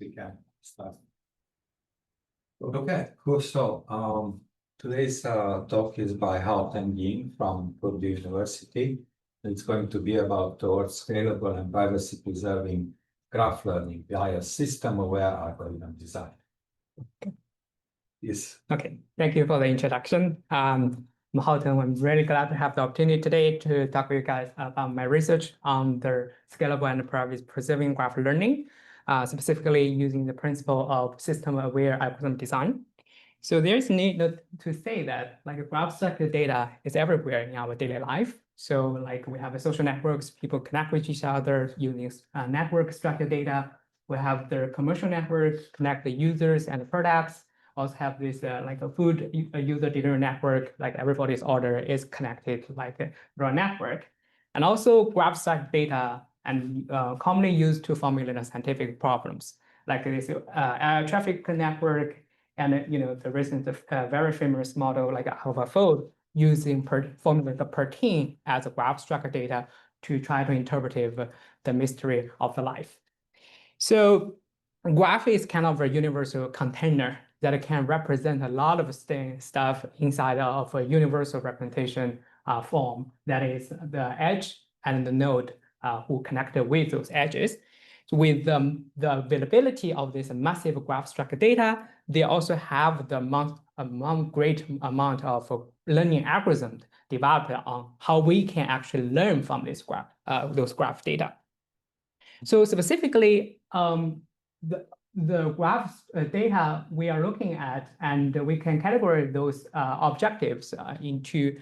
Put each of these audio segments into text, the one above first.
we can start. Okay, cool. So today's talk is by Hao Tan Ying from Purdue University. It's going to be about towards scalable and privacy preserving graph learning via system-aware algorithm design. Okay. Yes. Okay, thank you for the introduction. I'm Hao Tan. I'm really glad to have the opportunity today to talk with you guys about my research on the scalable and privacy preserving graph learning, specifically using the principle of system-aware algorithm design. So there's need to say that like graph structured data is everywhere in our daily life. So like we have social networks, people connect with each other using network structured data. We have the commercial network, connect the users and the products. Also have this like a food user delivery network, like everybody's order is connected like through a network. And also graph structured data and commonly used to formulate scientific problems, like this air traffic network. And there isn't a very famous model like AlphaFold using formula the protein as a graph structure data to try to interpret the mystery of the life. So graph is kind of a universal container that can represent a lot of stuff inside of a universal representation form. That is the edge and the node who connected with those edges. So with the availability of this massive graph structure data, they also have the great amount of learning algorithms developed on how we can actually learn from this graph, those graph data. So specifically, the graph data we are looking at, and we can categorize those objectives into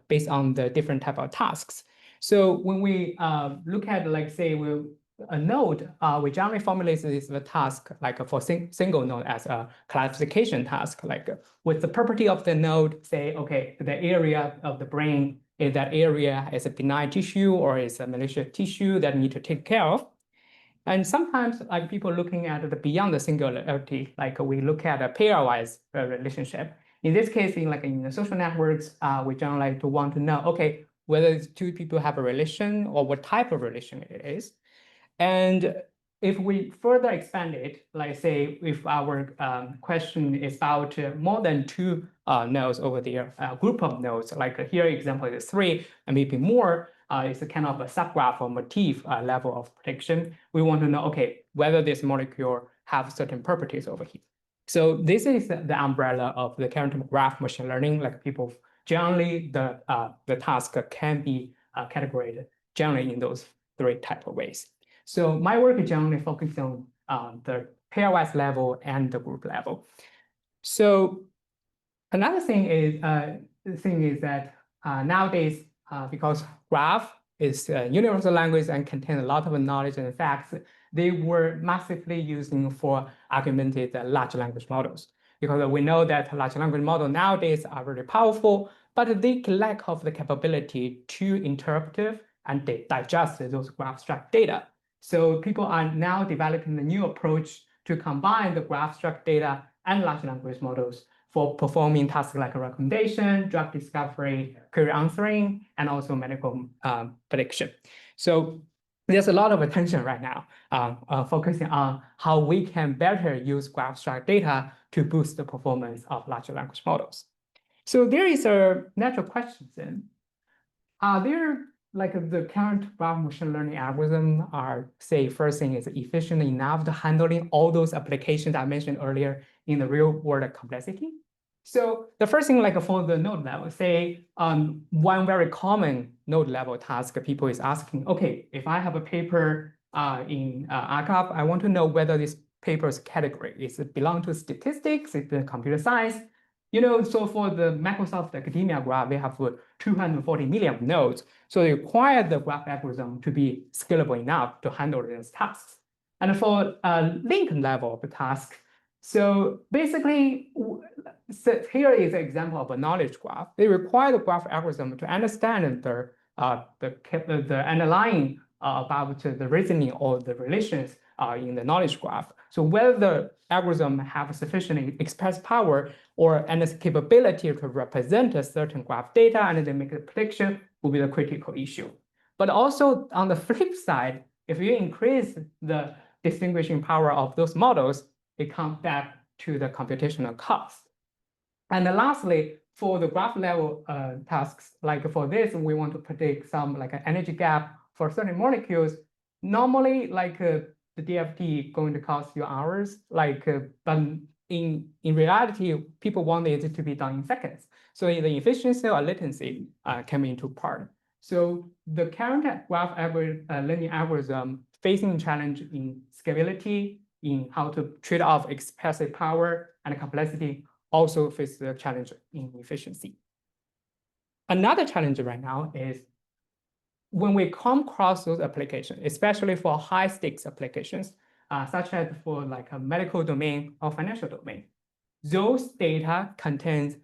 based on the different type of tasks. So when we look at, like, say, a node, we generally formulate this task like for single node as a classification task, like with the property of the node, say, okay, the area of the brain, is that area is a benign tissue or is a malicious tissue that need to take care of. And sometimes, like people looking at the beyond the singularity, like we look at a pairwise relationship. In this case, in the social networks, we generally want to know, okay, whether two people have a relation or what type of relation it is. And if we further expand it, like say, if our question is about more than two nodes over there, a group of nodes, like here example is 3 and maybe more, it's a kind of a subgraph or motif level of prediction. We want to know, okay, whether this molecule have certain properties over here. So this is the umbrella of the current graph machine learning. Like people generally, the task can be categorized generally in those 3 type of ways. So my work is generally focused on the pairwise level and the group level. So another thing is that nowadays, because graph is a universal language and contains a lot of knowledge and facts, they were massively using for augmented large language models. Because we know that large language models nowadays are very powerful, but they lack of the capability to interpret and digest those graph structured data. So people are now developing a new approach to combine the graph structured data and large language models for performing tasks like recommendation, drug discovery, query answering, and also medical prediction. So there's a lot of attention right now focusing on how we can better use graph structured data to boost the performance of large language models. So there is a natural question then. Are there, like the current graph machine learning algorithm are, say, first thing is efficient enough to handling all those applications I mentioned earlier in the real world complexity? So the first thing, like for the node level, say one very common node level task people is asking, okay, if I have a paper in arXiv, I want to know whether this paper's category is it belong to statistics, is it computer science? So for the Microsoft Academia graph, they have 240 million nodes. So they require the graph algorithm to be scalable enough to handle these tasks. And for link level of the task, so basically, so here is an example of a knowledge graph. They require the graph algorithm to understand the underlying about the reasoning or the relations in the knowledge graph. So whether the algorithm have sufficient express power or and capability to represent a certain graph data and then make a prediction will be the critical issue. But also on the flip side, if you increase the distinguishing power of those models, it comes back to the computational cost. And then lastly, for the graph level tasks, like for this, we want to predict some like an energy gap for certain molecules. Normally, like the DFT going to cost you hours, like but in reality, people want it to be done in seconds. So the efficiency or latency come into part. So the current graph learning algorithm facing challenge in scalability, in how to trade off expressive power and complexity, also face the challenge in efficiency. Another challenge right now is when we come across those applications, especially for high stakes applications, such as for like a medical domain or financial domain, those data contains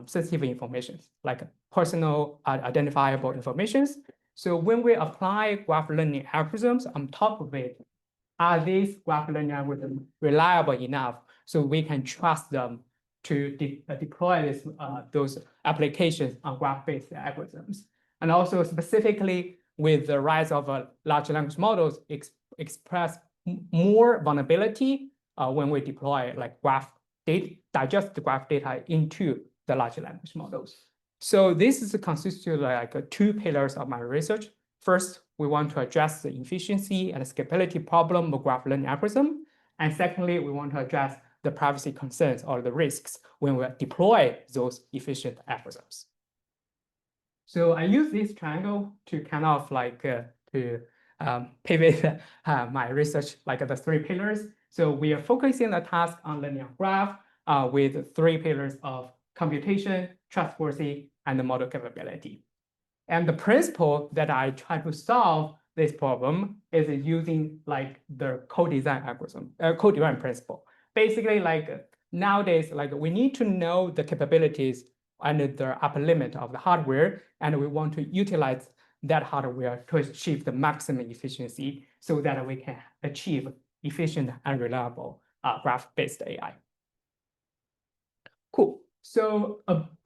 sensitive information, like personal identifiable informations. So when we apply graph learning algorithms on top of it, are these graph learning algorithms reliable enough so we can trust them to deploy those applications on graph-based algorithms? And also specifically with the rise of large language models express more vulnerability when we deploy like graph data, digest the graph data into the large language models. So this is consists of like two pillars of my research. First, we want to address the efficiency and scalability problem of graph learning algorithm. And secondly, we want to address the privacy concerns or the risks when we deploy those efficient algorithms. So I use this triangle to kind of like pivot my research, like the three pillars. So we are focusing the task on linear graph with three pillars of computation, trustworthy, and the model capability. And the principle that I try to solve this problem is using like the co-design algorithm, co-design principle. Basically, like nowadays, like we need to know the capabilities and the upper limit of the hardware, and we want to utilize that hardware to achieve the maximum efficiency so that we can achieve efficient and reliable graph-based AI. Cool. So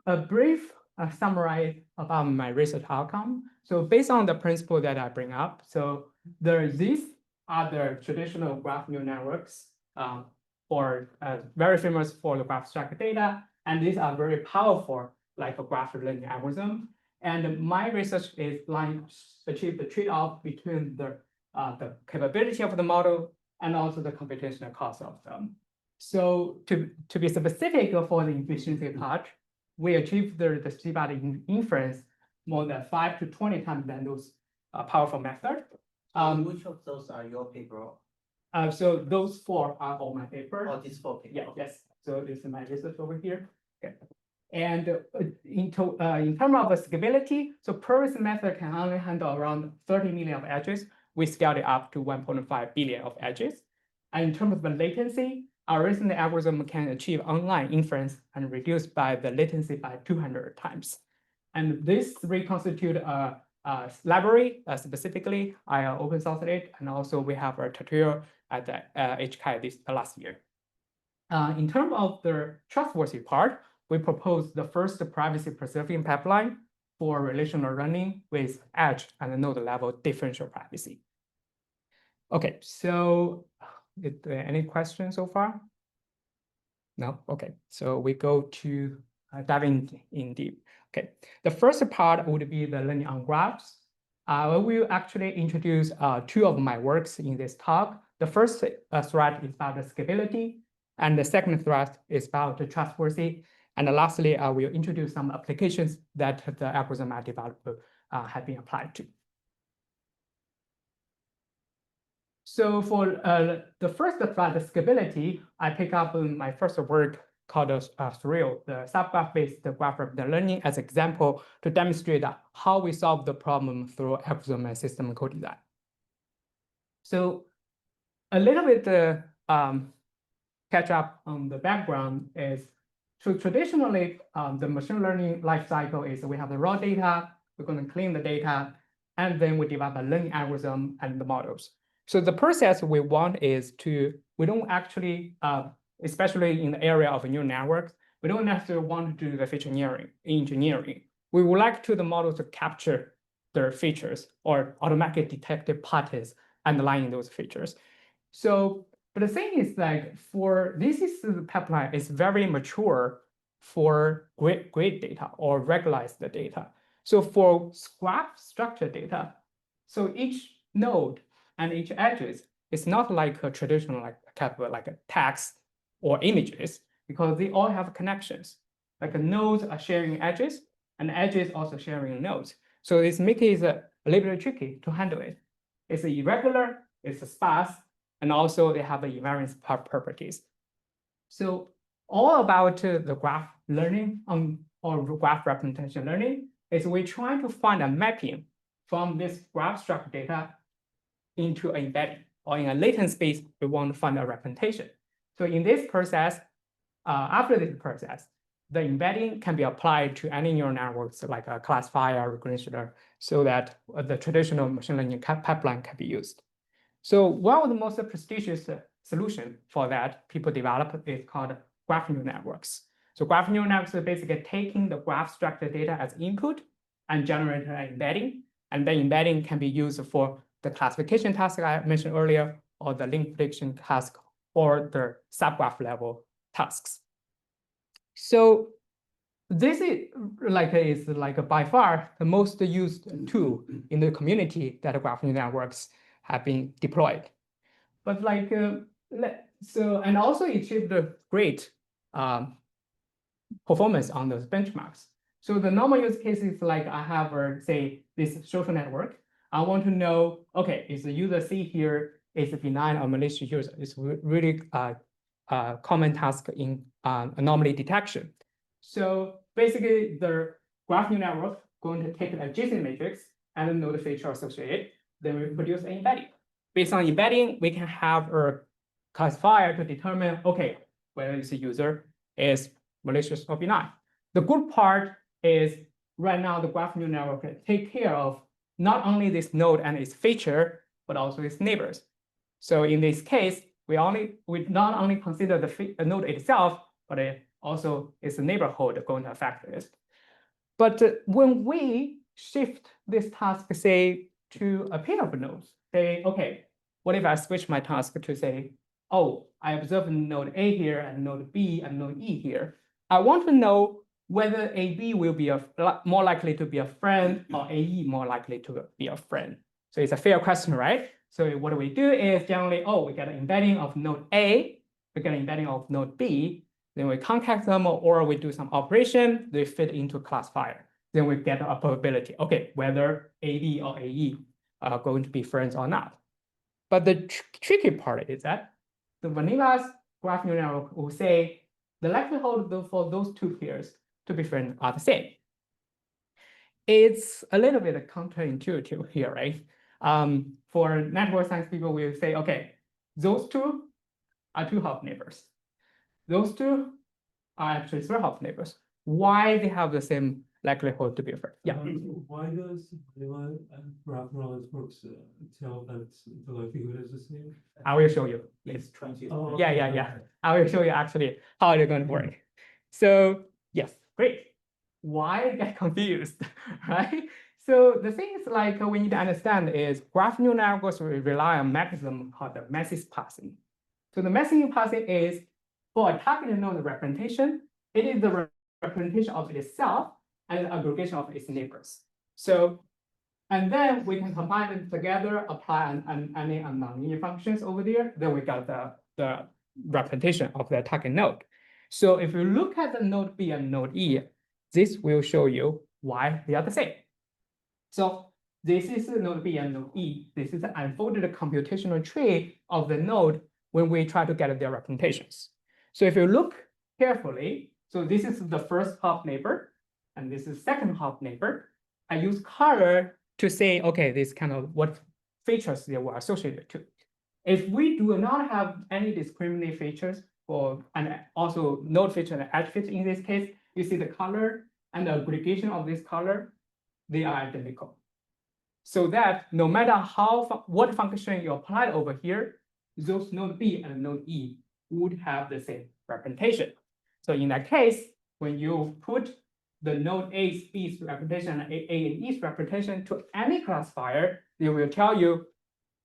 a brief summary about my research outcome. So based on the principle that I bring up, so these are the traditional graph neural networks or very famous for the graph structured data. And these are very powerful, like a graph learning algorithm. And my research is trying to achieve the trade-off between the capability of the model and also the computational cost of them. So to be specific for the efficiency part, we achieved the C-body inference more than 5 to 20 times than those powerful methods. Which of those are your paper? So those four are all my paper. Oh, these 4 papers. Yeah, yes. So this is my research over here. Okay. And in terms of scalability, so previous method can only handle around 30 million of edges. We scaled it up to 1.5 billion of edges. And in terms of the latency, our recent algorithm can achieve online inference and reduce by the latency by 200 times. And this reconstitute a library specifically. I open sourced it, and also we have a tutorial at the HCAI this last year. In terms of the trustworthy part, we propose the first privacy preserving pipeline for relational learning with edge and node level differential privacy. Okay, so any questions so far? No? Okay, so we go to dive in deep. Okay, the first part would be the learning on graphs. I will actually introduce two of my works in this talk. The first thread is about the scalability, and the second thread is about the trustworthy. And lastly, I will introduce some applications that the algorithm I developed have been applied to. So for the first thread, the scalability, I pick up my first work called Thrill, the subgraph-based graph learning as example to demonstrate how we solve the problem through algorithm and system co-design. So a little bit catch up on the background is, so traditionally, the machine learning life cycle is we have the raw data, we're going to clean the data, and then we develop a learning algorithm and the models. So the process we want is we don't actually, especially in the area of neural networks, we don't necessarily want to do the feature engineering. We would like the model to capture their features or automatically detect the patterns underlying those features. So, but the thing is like for this is the pipeline is very mature for grid data or regularized data. So for graph structure data, so each node and each edges is not like a traditional like a text or images because they all have connections. Like the nodes are sharing edges and edges also sharing nodes. So this makes it a little bit tricky to handle it. It's irregular, it's sparse, and also they have the invariance properties. So all about the graph learning or graph representation learning is we try to find a mapping from this graph structure data into an embedding, or in a latent space, we want to find a representation. So in this process, after this process, the embedding can be applied to any neural networks like a classifier, regressioner, so that the traditional machine learning pipeline can be used. So one of the most prestigious solution for that people develop is called graph neural networks. So graph neural networks are basically taking the graph structure data as input and generate an embedding, and the embedding can be used for the classification task I mentioned earlier, or the link prediction task, or the subgraph level tasks. So this is like by far the most used tool in the community that graph neural networks have been deployed. But like so, and also it achieved a great performance on those benchmarks. So the normal use case is like I have say this social network. I want to know, okay, is the user C here is a benign or malicious user? It's really common task in anomaly detection. So basically, the graph neural network going to take an adjacent matrix and know the feature associated. Then we produce an embedding. Based on embedding, we can have a classifier to determine, okay, whether this user is malicious or benign. The good part is right now the graph neural network can take care of not only this node and its feature, but also its neighbors. So in this case, we not only consider the node itself, but it also is the neighborhood going to affect this. But when we shift this task, say, to a pair of nodes, say, okay, what if I switch my task to say, oh, I observe node A here and node B and node E here. I want to know whether AB will be more likely to be a friend or AE more likely to be a friend. So it's a fair question, right? So what we do is generally, we get an embedding of node A, we get an embedding of node B, then we concatenate them, or we do some operation, they fit into a classifier. Then we get a probability, okay, whether AB or AE are going to be friends or not. But the tricky part is that the vanilla graph neural network will say the likelihood for those two pairs to be friends are the same. It's a little bit counterintuitive here, right? For network science people, will say, okay, those two are two half neighbors. Those two are actually three half neighbors. Why they have the same likelihood to be a friend? Yeah. Why does vanilla and graph neural networks tell that the likelihood is the same? I will show you. It's 20. Oh, Yeah. I will show you actually how it's going to work. So yes, great. Why get confused, right? So the thing is like we need to understand is graph neural networks rely on a mechanism called the message passing. So the message passing is for a target node representation, it is the representation of itself and the aggregation of its neighbors. So, and then we can combine them together, apply any nonlinear functions over there, then we got the representation of the target node. So if you look at the node B and node E, this will show you why they are the same. So this is node B and node E. This is an unfolded computational tree of the node when we try to get their representations. So if you look carefully, so this is the first half neighbor, and this is second half neighbor. I use color to say, okay, this kind of what features they were associated to. If we do not have any discriminant features and also node feature and edge feature in this case, you see the color and the aggregation of this color, they are identical. So that no matter what function you apply over here, those node B and node E would have the same representation. So in that case, when you put the node A's, B's representation and A and E's representation to any classifier, they will tell you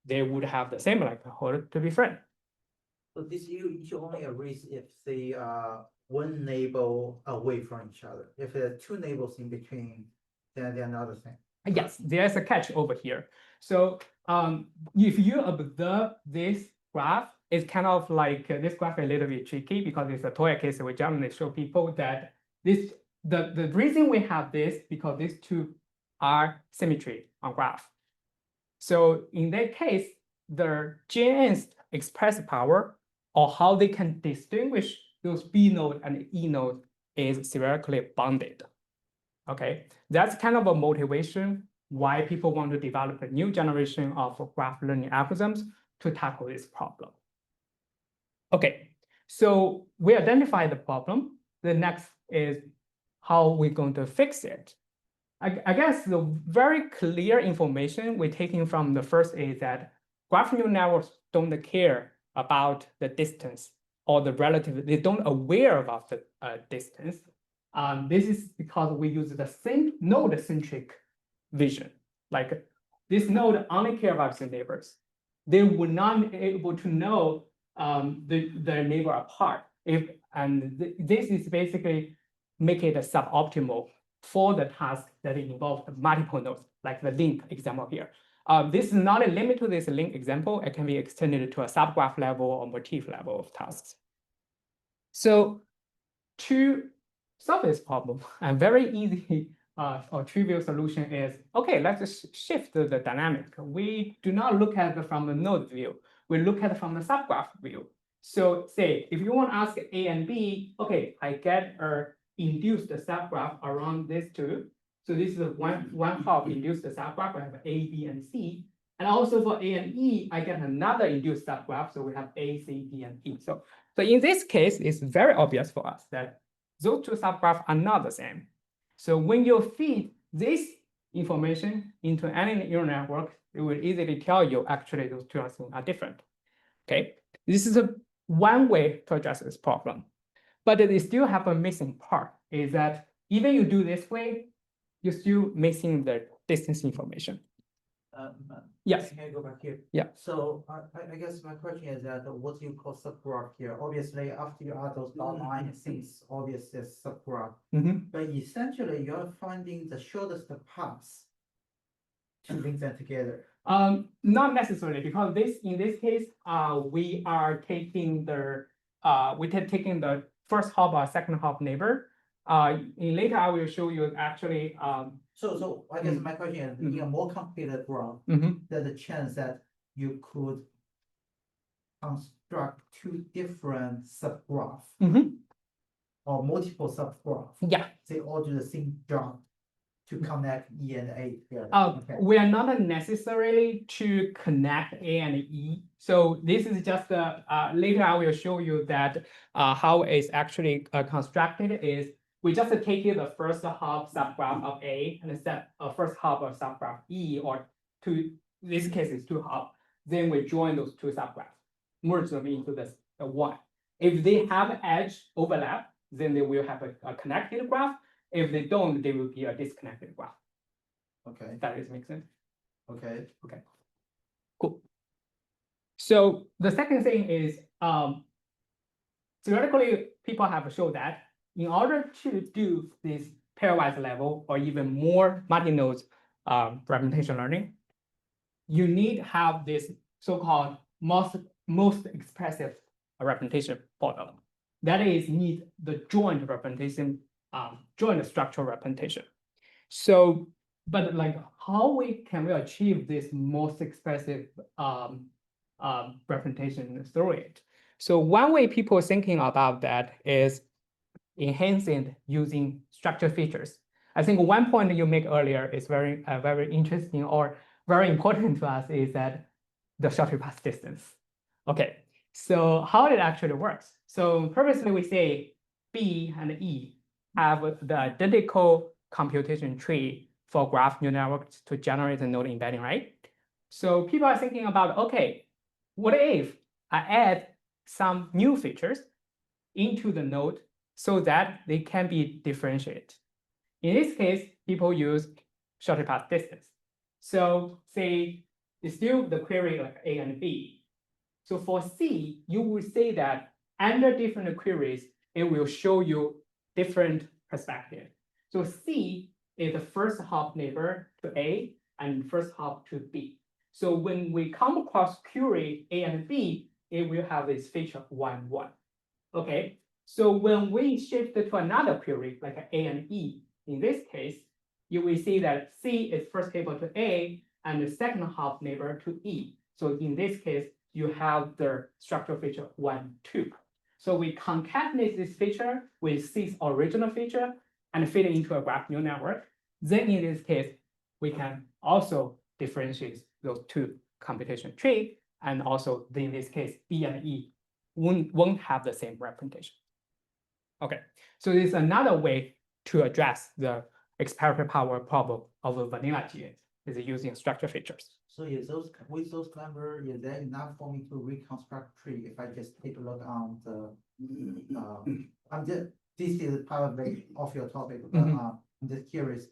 they would have the same likelihood to be friend. So this you only erase if they are one neighbor away from each other. If there are two neighbors in between, then they're another thing. Yes, there's a catch over here. So if you observe this graph, it's kind of like this graph is a little bit tricky because it's a toy case. We generally show people that the reason we have this because these two are symmetry on graph. So in that case, the GNN's express power or how they can distinguish those B node and E node is spherically bounded. Okay, that's kind of a motivation why people want to develop a new generation of graph learning algorithms to tackle this problem. Okay, so we identify the problem. The next is how we're going to fix it. I guess the very clear information we're taking from the first is that graph neural networks don't care about the distance or the relative, they don't aware about the distance. This is because we use the same node-centric vision. Like this node only care about the neighbors. They would not be able to know the neighbor apart. This is basically make it a suboptimal for the task that involve multiple nodes, like the link example here. This is not a limit to this link example. It can be extended to a subgraph level or motif level of tasks. So to solve this problem, a very easy or trivial solution is, okay, let's just shift the dynamic. We do not look at it from the node view. We look at it from the subgraph view. So say, if you want to ask A and B, okay, I get a induced subgraph around these two. So this is one hop induced subgraph. I have A, B, and C. And also for A and E, I get another induced subgraph. So we have A, C, D, and E. So in this case, it's very obvious for us that those two subgraphs are not the same. So when you feed this information into any neural network, it will easily tell you actually those two things are different. Okay, this is one way to address this problem. But they still have a missing part, is that even you do this way, you're still missing the distance information. Yes. Can I go back here? Yeah. So I guess my question is that what do you call subgraph here? Obviously, after you add those dot line, it seems obvious as subgraph. But essentially, you're finding the shortest paths to link them together. Not necessarily, because in this case, we are taking the taking the first hop or second hop neighbor. In later, I will show you actually. So I guess my question is, in a more complicated graph, there's a chance that you could construct two different subgraphs or multiple subgraphs. Yeah. They all do the same job to connect E and A together. Okay. We are not necessarily to connect A and E. So this is just later I will show you that how it's actually constructed is we just take the first hop subgraph of A and set first hop of subgraph E, or two, this case is two hop. Then we join those two subgraphs, merge them into this one. If they have edge overlap, then they will have a connected graph. If they don't, they will be a disconnected graph. Okay. That is make sense? Okay. Okay. Cool. So the second thing is theoretically, people have shown that in order to do this pairwise level or even more multi-nodes representation learning, you need to have this so-called most expressive representation model. That is, need the joint representation, joint structural representation. So, but like how can we achieve this most expressive representation through it? So one way people are thinking about that is enhancing using structured features. I think one point you make earlier is very interesting or very important to us is that the shorter path distance. Okay, so how it actually works. So previously we say B and E have the identical computation tree for graph neural networks to generate a node embedding, right? So people are thinking about, okay, what if I add some new features into the node so that they can be differentiated? In this case, people use shorter path distance. So say it's still the query like A and B. So for C, you will see that under different queries, it will show you different perspective. So C is the first hop neighbor to A and first hop to B. So when we come across query A and B, it will have this feature 1, 1. Okay, so when we shift to another query like A and E, in this case, you will see that C is first neighbor to A and the second hop neighbor to E. So in this case, you have the structural feature 1, 2. So we concatenate this feature with C's original feature and fit it into a graph neural network. Then in this case, we can also differentiate those two computation tree. And also in this case, B and E won't have the same representation. Okay, so this is another way to address the experimental power problem of a vanilla GA is using structure features. So is those with those number, is that enough for me to reconstruct tree if I just take a look on the I'm just this is probably off your topic, but I'm just curious.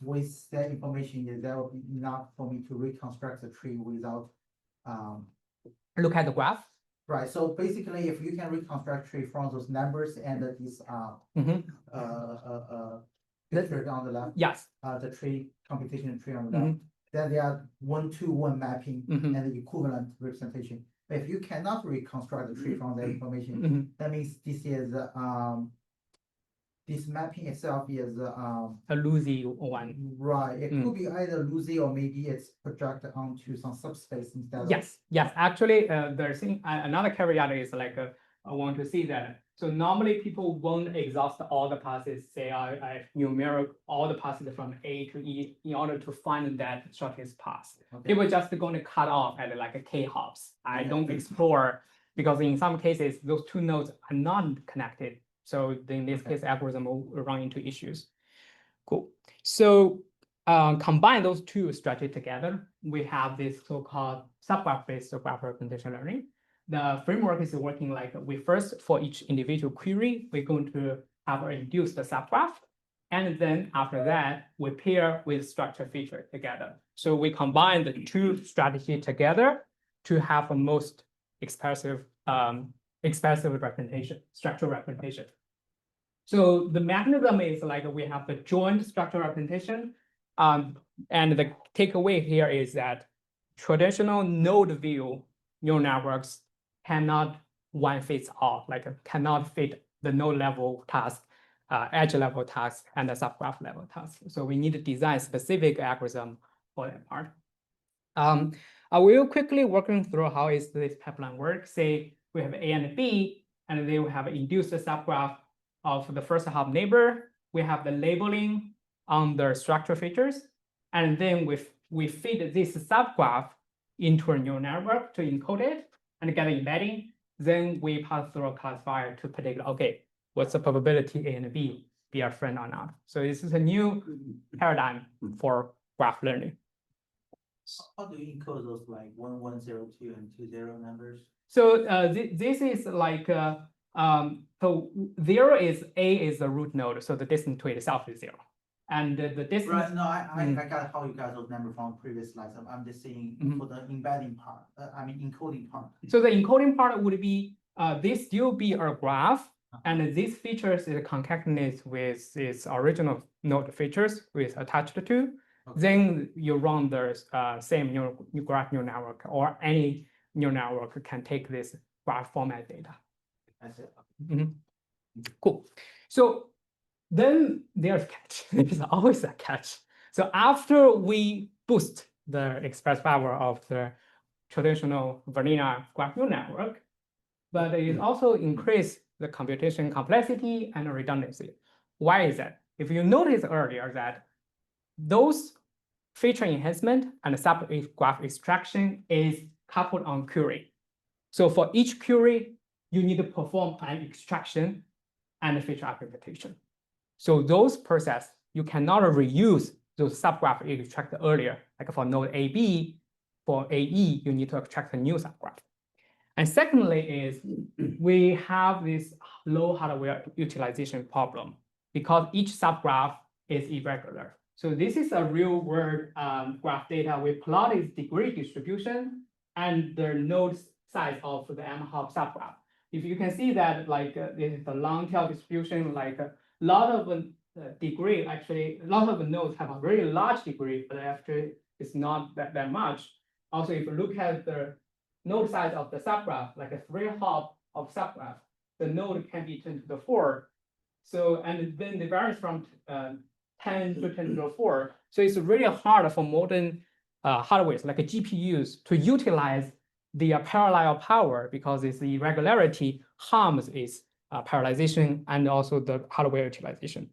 With that information, is that enough for me to reconstruct the tree without Look at the graph. right? So basically, if you can reconstruct tree from those numbers and this picture on the left, Yes. the tree computation tree on the left, then they are 1-to-1 mapping and the equivalent representation. But if you cannot reconstruct the tree from that information, that means this is this mapping itself is a loosey one. right. It could be either loosey or maybe it's projected onto some subspace instead. Yes, yes. Actually, there's another caveat is like I want to see that. So normally people won't exhaust all the passes, say I numerate all the passes from A to E in order to find that shortest pass. Okay. People just going to cut off at like a K hops. I don't explore because in some cases those two nodes are not connected. So in this case, algorithm will run into issues. Cool. So combine those two strategies together, we have this so-called subgraph-based graph representation learning. The framework is working like we first, for each individual query, we're going to have an induced subgraph. And then after that, we pair with structure feature together. So we combine the two strategies together to have a most expressive representation, structural representation. So the mechanism is like we have the joint structural representation. And the takeaway here is that traditional node view neural networks cannot one fits all, like cannot fit the node level task, edge level task, and the subgraph level task. So we need to design specific algorithm for that part. I will quickly walking through how is this pipeline work. Say we have A and B, and then we have induced subgraph of the first hop neighbor. We have the labeling on the structure features, and then we feed this subgraph into a neural network to encode it and get embedding. Then we pass through a classifier to predict, okay, what's the probability A and B be a friend or not. So this is a new paradigm for graph learning. How do you encode those like 1, 1, 0, 2, and 2, 0 numbers? So this is like so 0 is A is the root node, so the distance to itself is 0, and the distance. Right. No, I got how you got those numbers from previous slides. I'm just saying for the embedding part. I mean encoding part. So the encoding part would be this still be a graph, and these features is concatenated with its original node features with attached to. Okay. Then you run the same graph neural network, or any neural network can take this graph format data. That's it. Cool. So then there's a catch. There's always a catch. So after we boost the express power of the traditional vanilla graph neural network, but it also increase the computation complexity and redundancy. Why is that? If you notice earlier that those feature enhancement and subgraph extraction is coupled on query. So for each query, you need to perform an extraction and a feature implementation. So those process, you cannot reuse those subgraph you extracted earlier. Like for node AB, for AE, you need to extract a new subgraph. And secondly is we have this low hardware utilization problem because each subgraph is irregular. So this is a real world graph data. We plotted degree distribution and the node size of the M-hop subgraph. If you can see that, like this is the long tail distribution, like a lot of degree, actually, a lot of nodes have a very large degree, but actually it's not that much. Also, if you look at the node size of the subgraph, like a 3-hop of subgraph, the node can be 10 to the 4. So, and then it varies from 10 to 10 to the 4. So it's really hard for modern hardware, like GPUs, to utilize the parallel power because its irregularity harms its parallelization and also the hardware utilization.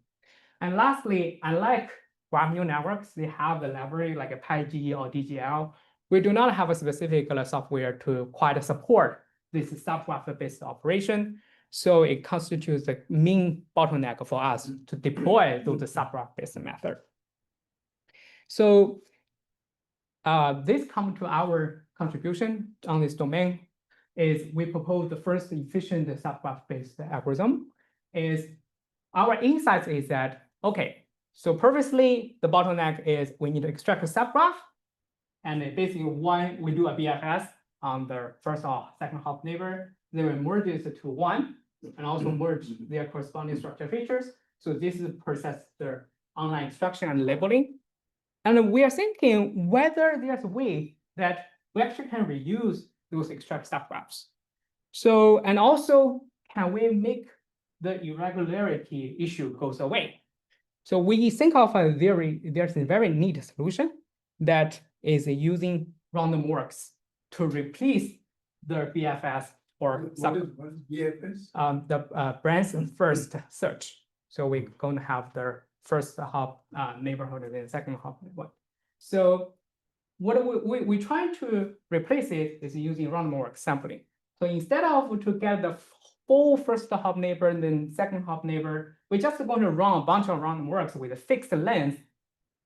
And lastly, unlike graph neural networks, they have the library like a PyG or DGL. We do not have a specific software to quite support this subgraph-based operation. So it constitutes the main bottleneck for us to deploy those subgraph-based method. So this comes to our contribution on this domain is we propose the first efficient subgraph-based algorithm. Is our insights is that, okay, so previously the bottleneck is we need to extract a subgraph, and basically one, we do a BFS on the first or second hop neighbor, then we merge it to one, and also merge their corresponding structure features. So this is process the online extraction and labeling. And we are thinking whether there's a way that we actually can reuse those extract subgraphs. So, and also, can we make the irregularity issue goes away? So we think of there's a very neat solution that is using random works to replace the BFS or what is BFS? the branch first search. So we're going to have the first hop neighborhood and then second hop one. So what we try to replace it is using random work sampling. So instead of to get the full first hop neighbor and then second hop neighbor, we're just going to run a bunch of random works with a fixed length,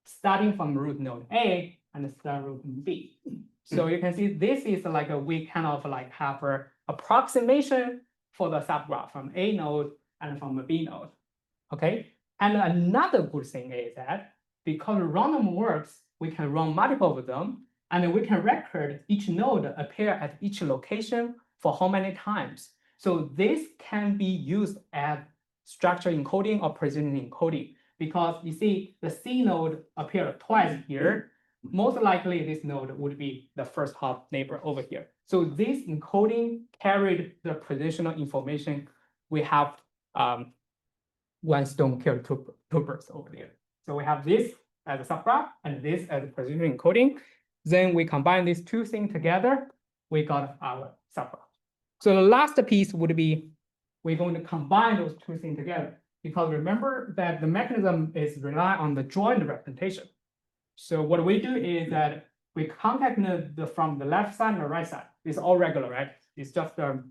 starting from root node A and start root B. So you can see this is like we kind of like have an approximation for the subgraph from A node and from a B node. Okay. And another good thing is that because random works, we can run multiple of them, and we can record each node appear at each location for how many times. So this can be used as structure encoding or precision encoding, because you see the C node appeared twice here. Most likely this node would be the first hop neighbor over here. So this encoding carried the positional information. We have one stone killed two birds over there. So we have this as a subgraph and this as a positional encoding. Then we combine these two things together, we got our subgraph. So the last piece would be, we're going to combine those two things together, because remember that the mechanism is rely on the joint representation. So what we do is that we concatenate from the left side and the right side. It's all regular, right? It's just the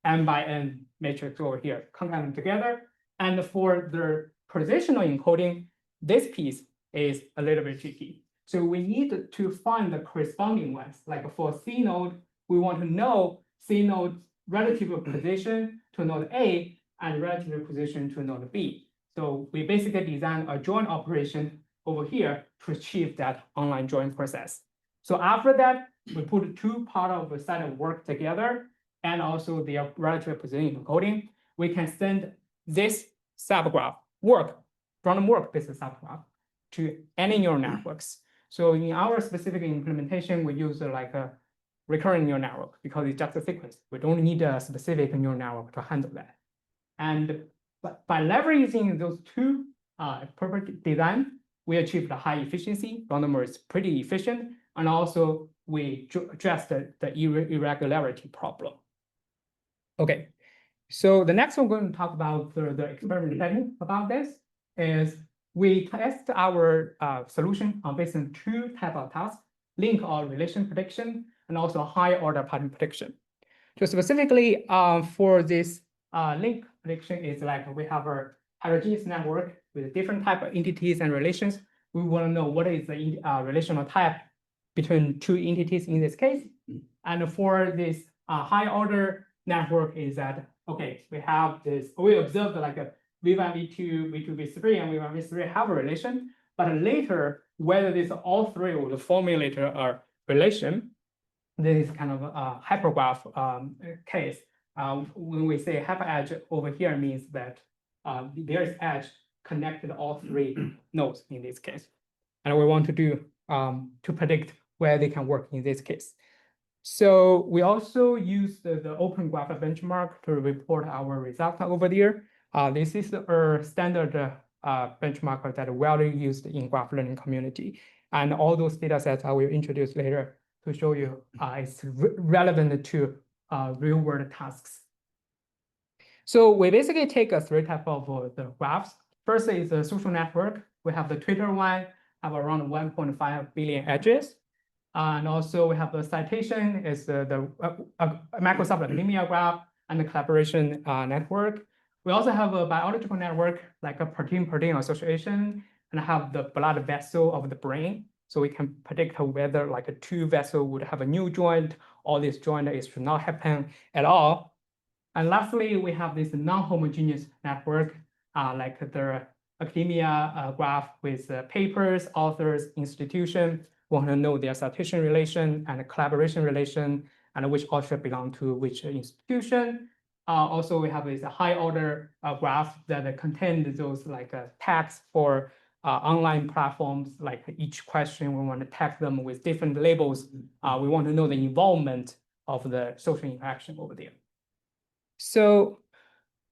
n by n matrix over here, concatenate together. And for the positional encoding, this piece is a little bit tricky. So we need to find the corresponding ones. Like for C node, we want to know C node relative position to node A and relative position to node B. So we basically design a join operation over here to achieve that online join process. So after that, we put two part of the set of work together and also the relative position encoding. We can send this subgraph work, random work based subgraph to any neural networks. So in our specific implementation, we use like a recurrent neural network because it's just a sequence. We don't need a specific neural network to handle that. And by leveraging those two perfect design, we achieved a high efficiency. Random is pretty efficient, and also we address the irregularity problem. Okay, so the next one we're going to talk about the experiment setting about this is we test our solution based on two types of tasks: link or relation prediction, and also high order pattern prediction. So specifically for this link prediction is like we have a heterogeneous network with different type of entities and relations. We want to know what is the relational type between two entities in this case. And for this high order network is that, okay, we have this, we observed like a V1, V2, V2, V3, and V1, V3 have a relation, But later, whether these all three would formulate a relation, this is kind of a hypergraph case. When we say hyperedge over here means that there is edge connected all three nodes in this case. And we want to do to predict where they can work in this case. So we also use the Open Graph benchmark to report our result over there. This is a standard benchmark that widely used in graph learning community. And all those data sets I will introduce later to show you it's relevant to real world tasks. So we basically take three types of the graphs. First is the social network. We have the Twitter one, have around 1.5 billion edges. And also we have the citation is the Microsoft Academia graph and the collaboration network. We also have a biological network like a protein-protein association and have the blood vessel of the brain. So we can predict whether like a two vessel would have a new joint or this joint should not happen at all. And lastly, we have this non-homogeneous network like the academia graph with papers, authors, institution. We want to know their citation relation and collaboration relation and which author belong to which institution. Also, we have this high order graph that contains those like tags for online platforms, like each question, we want to tag them with different labels. We want to know the involvement of the social interaction over there. So,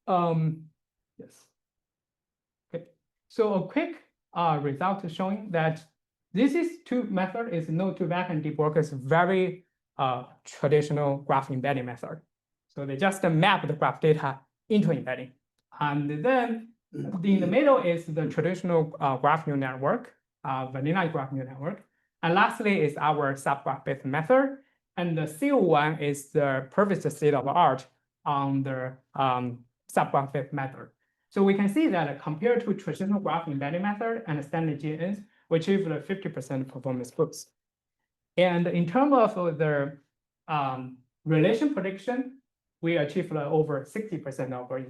yes. Okay. So a quick result showing that this is two method is node-to-back and deep work is very traditional graph embedding method. So they just map the graph data into embedding. And then in the middle is the traditional graph neural network, vanilla graph neural network. And lastly is our subgraph-based method. And the CO one is the perfect state of art on the subgraph-based method. So we can see that compared to traditional graph embedding method and standard GNNs, we achieve a 50% performance boost. And in terms of the relation prediction, we achieve over 60% of our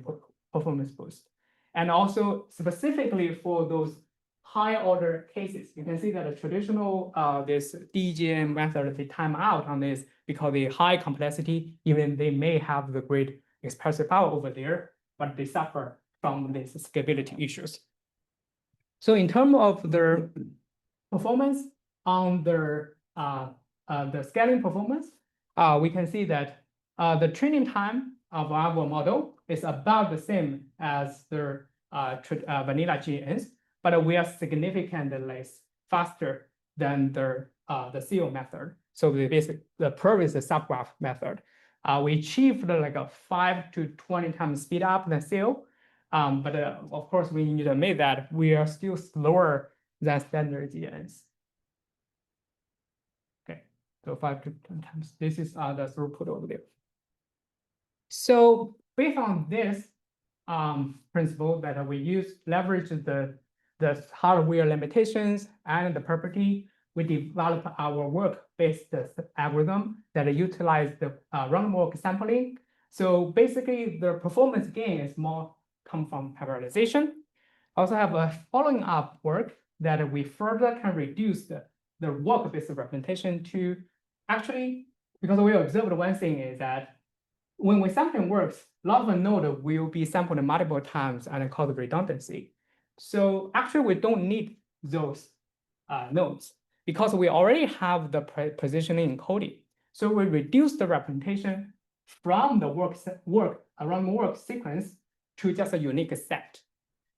performance boost. And also specifically for those high order cases, you can see that a traditional this DGM method, they time out on this because the high complexity, even they may have the great expressive power over there, but they suffer from these scalability issues. So in terms of their performance on their the scaling performance, we can see that the training time of our model is about the same as the vanilla GNNs, but we are significantly faster than the CO method. So the previous subgraph method, we achieved like a 5 to 20 times speed up than CO. But of course, we need to admit that we are still slower than standard GNNs. Okay, so 5 to 10 times. This is the throughput over there. So based on this principle that we leverage the hardware limitations and the property, we develop our work-based algorithm that utilize the random walk sampling. So basically, the performance gain is more come from parallelization. Also have a following up work that we further can reduce the work-based representation to actually, because we observed one thing is that when we sampling works, a lot of the node will be sampled multiple times and cause redundancy. So actually, we don't need those nodes because we already have the positioning encoding. So we reduce the representation from the work sequence to just a unique set.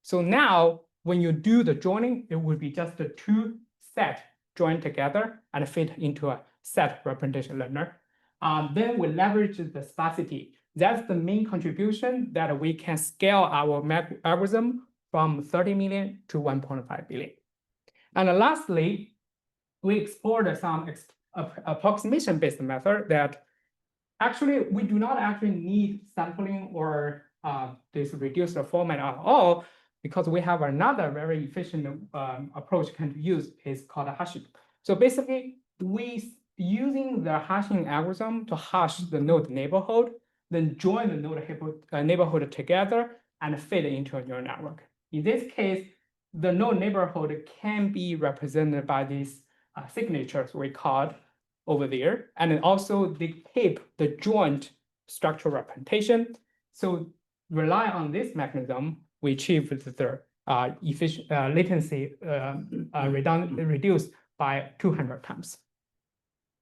So now when you do the joining, it would be just the two sets joined together and fit into a set representation learner. Then we leverage the sparsity. That's the main contribution that we can scale our algorithm from 30 million to 1.5 billion. And lastly, we explored some approximation-based method that actually we do not actually need sampling or this reduced format at all, because we have another very efficient approach can use is called hashing. So basically, we using the hashing algorithm to hash the node neighborhood, then join the node neighborhood together and fit into a neural network. In this case, the node neighborhood can be represented by these signatures we called over there, and then also they keep the joint structural representation. So rely on this mechanism, we achieve the latency reduced by 200 times.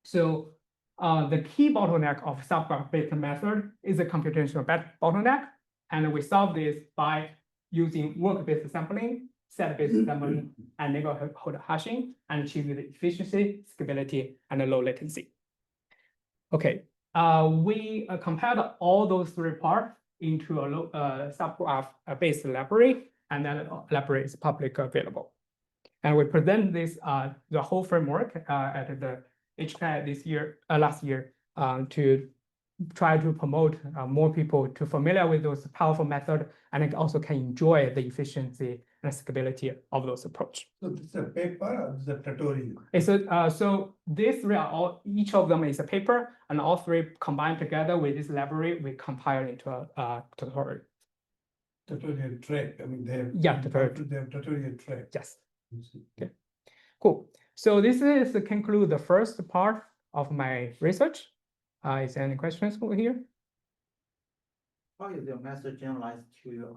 So the key bottleneck of subgraph-based method is a computational bottleneck, and we solve this by using work-based sampling, set-based sampling, and neighborhood hashing, and achieve the efficiency, scalability, and low latency. Okay, we compiled all those three parts into a subgraph-based library, and that library is publicly available. And we present this the whole framework at the HCAT last year to try to promote more people to familiar with those powerful methods, and it also can enjoy the efficiency and scalability of those approach. So this is a paper or this is a tutorial? It's a, so these three are all, each of them is a paper, and all three combined together with this library, we compile into a tutorial. Tutorial track, I mean, they have. Yeah, tutorial. They have tutorial track. Yes. Okay. Cool. So this is to conclude the first part of my research. Is there any questions over here? How is your method generalized to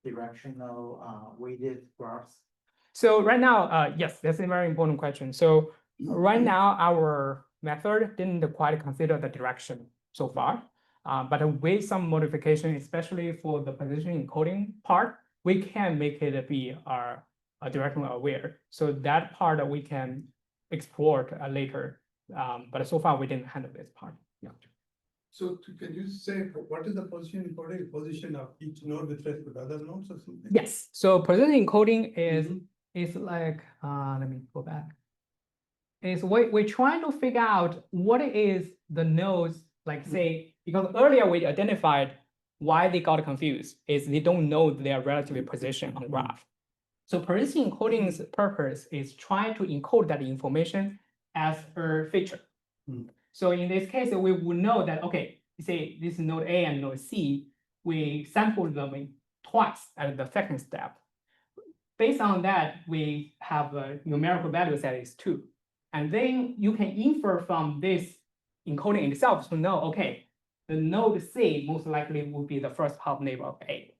directional weighted graphs? So right now, yes, that's a very important question. So right now, our method didn't quite consider the direction so far, but with some modification, especially for the position encoding part, we can make it be a directional aware. So that part we can explore later, but so far we didn't handle this part. Yeah. So can you say what is the position encoding position of each node with respect to other nodes or something? Yes. So position encoding is like let me go back. Is we're trying to figure out what is the nodes, like say, because earlier we identified why they got confused is they don't know their relative position on the graph. So position encoding's purpose is trying to encode that information as a feature. So in this case, we would know that, okay, say this is node A and node C, we sample them twice at the second step. Based on that, we have a numerical value that is 2. And then you can infer from this encoding itself to know, okay, the node C most likely will be the first hop neighbor of A.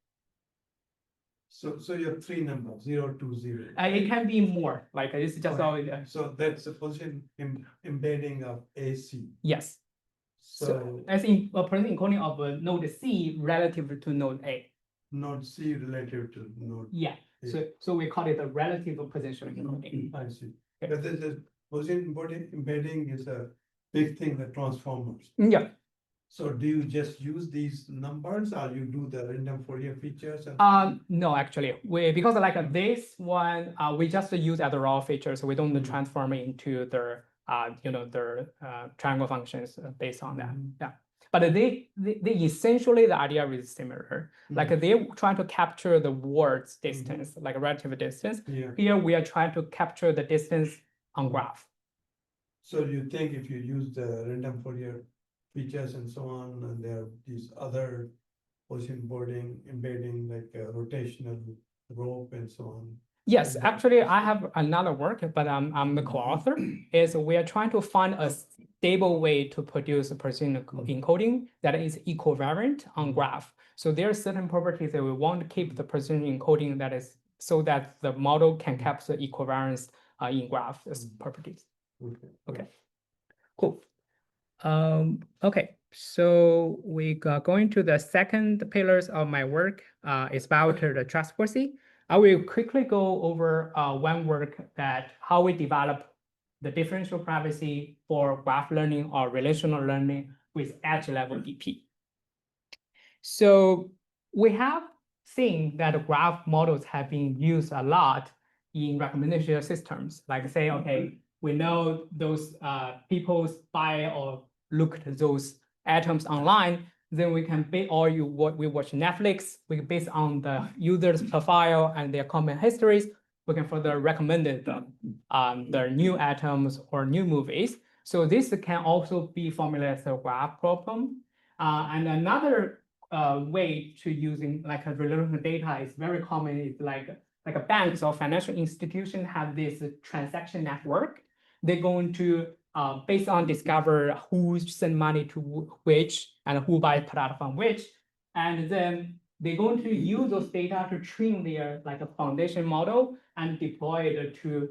So you have 3 numbers, 0, 2, 0. It can be more, like it's just always, So that's the position embedding of AC. yes. So as in a position encoding of a node C relative to node A. Node C relative to node. Yeah, so we call it a relative position encoding. I see. Okay. But the position embedding is a big thing, the transformers. Yeah. So do you just use these numbers or you do the random Fourier features? And No, actually, because like this one, we just use as a raw feature, so we don't transform it into the triangle functions based on that. Yeah, but they essentially the idea is similar. Like they trying to capture the words distance, like relative distance. Yeah. Here we are trying to capture the distance on graph. So you think if you use the random Fourier features and so on, and there are these other position boarding, embedding like a rotational rope and so on. Yes, actually, I have another work, but I'm the co-author. Is we are trying to find a stable way to produce a position encoding that is equivariant on graph. So there are certain properties that we want to keep the position encoding that is so that the model can capture equivariance in graph properties. Okay, cool. Okay, so we are going to the second pillars of my work. Is about the trustworthy. I will quickly go over one work that how we develop the differential privacy for graph learning or relational learning with edge level DP. So we have seen that graph models have been used a lot in recommendation systems. Like say, okay, we know those people buy or look at those items online, then we can we watch Netflix, we can based on the user's profile and their comment histories, we can further recommend them the new items or new movies. So this can also be formulated as a graph problem. And another way to using like a relational data is very common is like like a banks or financial institution have this transaction network, they're going to based on discover who send money to which and who buy product from which, and then they're going to use those data to train their like a foundation model and deploy it to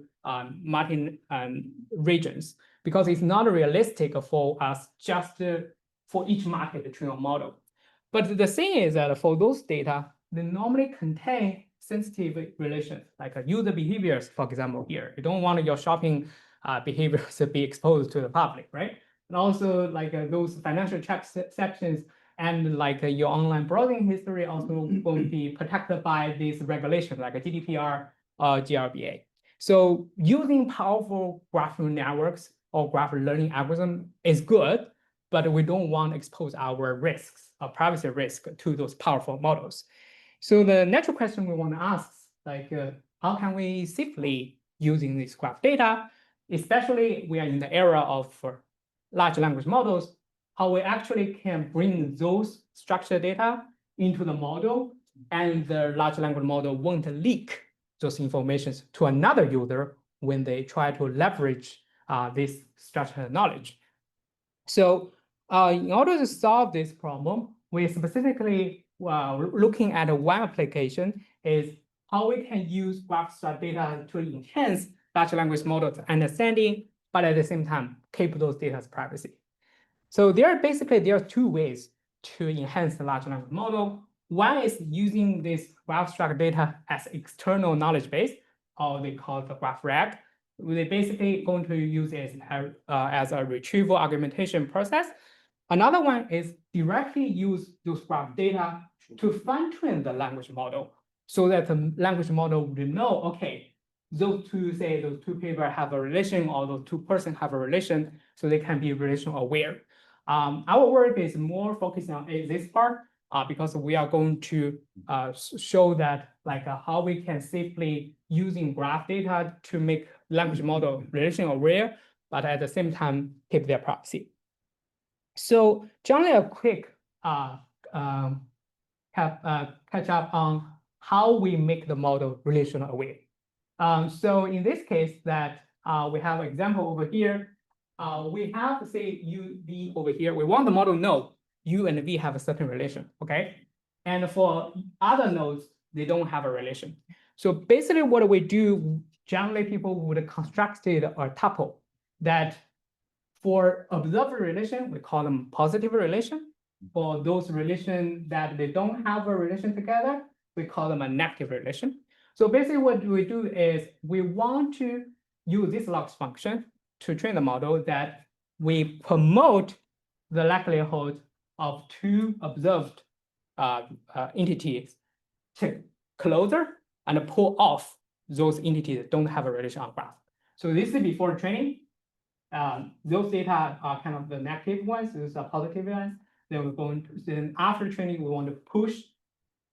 multi regions, because it's not realistic for us just for each market to train a model. But the thing is that for those data, they normally contain sensitive relations, like user behaviors, for example, here. You don't want your shopping behaviors to be exposed to the public, right? And also like those financial check sections and like your online browsing history also will be protected by these regulations like a GDPR or GRBA. So using powerful graph neural networks or graph learning algorithm is good, but we don't want to expose our risks, our privacy risk to those powerful models. So the natural question we want to ask, like, how can we safely using this graph data, especially we are in the era of large language models, how we actually can bring those structured data into the model and the large language model won't leak those informations to another user when they try to leverage this structured knowledge. So in order to solve this problem, we specifically looking at one application is how we can use graph structured data to enhance large language models understanding, but at the same time, keep those data's privacy. So there are two ways to enhance the large language model. One is using this graph structured data as external knowledge base, or they call it the graph RAG. They're basically going to use it as a retrieval augmentation process. Another one is directly use those graph data to fine-tune the language model so that the language model will know, okay, those two people have a relation or those two persons have a relation, so they can be relation aware. Our work is more focused on this part because we are going to show that like how we can safely using graph data to make language model relation aware, but at the same time keep their privacy. So generally a quick catch up on how we make the model relational aware. So in this case that we have an example over here. We have say U, V over here. We want the model to know U and V have a certain relation, okay? And for other nodes, they don't have a relation. So basically what we do, generally people would construct a tuple that for observed relation, we call them positive relation. For those relations that they don't have a relation together, we call them a negative relation. So basically what we do is we want to use this logs function to train the model that we promote the likelihood of two observed entities to closer and pull off those entities that don't have a relation on graph. So this is before training. Those data are kind of the negative ones, those are positive ones. Then we're going to, then after training, we want to push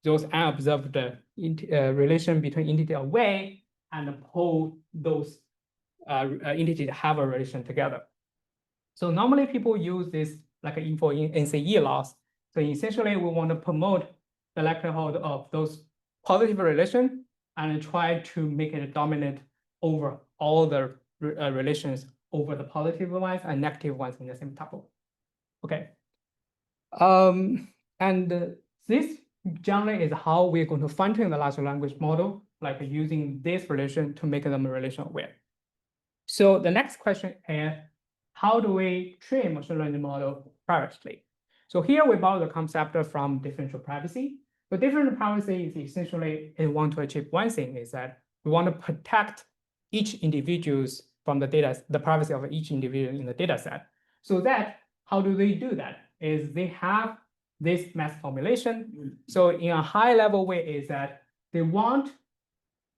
those unobserved relation between entity away and pull those entities that have a relation together. So normally people use this like info in NCE loss. So essentially we want to promote the likelihood of those positive relation and try to make it dominant over all the relations over the positive ones and negative ones in the same tuple. Okay. And this generally is how we're going to fine-tune the large language model, like using this relation to make them relation aware. So the next question is, how do we train machine learning model privately? So here we borrow the concept from differential privacy. But differential privacy is essentially we want to achieve one thing is that we want to protect each individual's from the data, the privacy of each individual in the data set. So that how do they do that? Is they have this math formulation. So in a high level way is that they want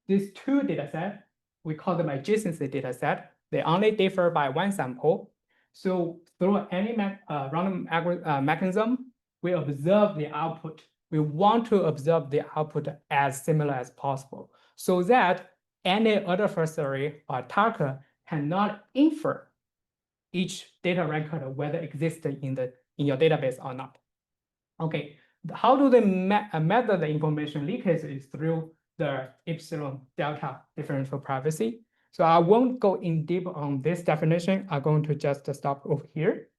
these two data sets, we call them adjacency data set. They only differ by one sample. So through any random mechanism, we observe the output. We want to observe the output as similar as possible so that any other adversary or attacker cannot infer each data record whether it exists in your database or not. Okay, how do they measure the information leakage is through the epsilon delta differential privacy. So I won't go in deep on this definition. I'm going to just stop over here.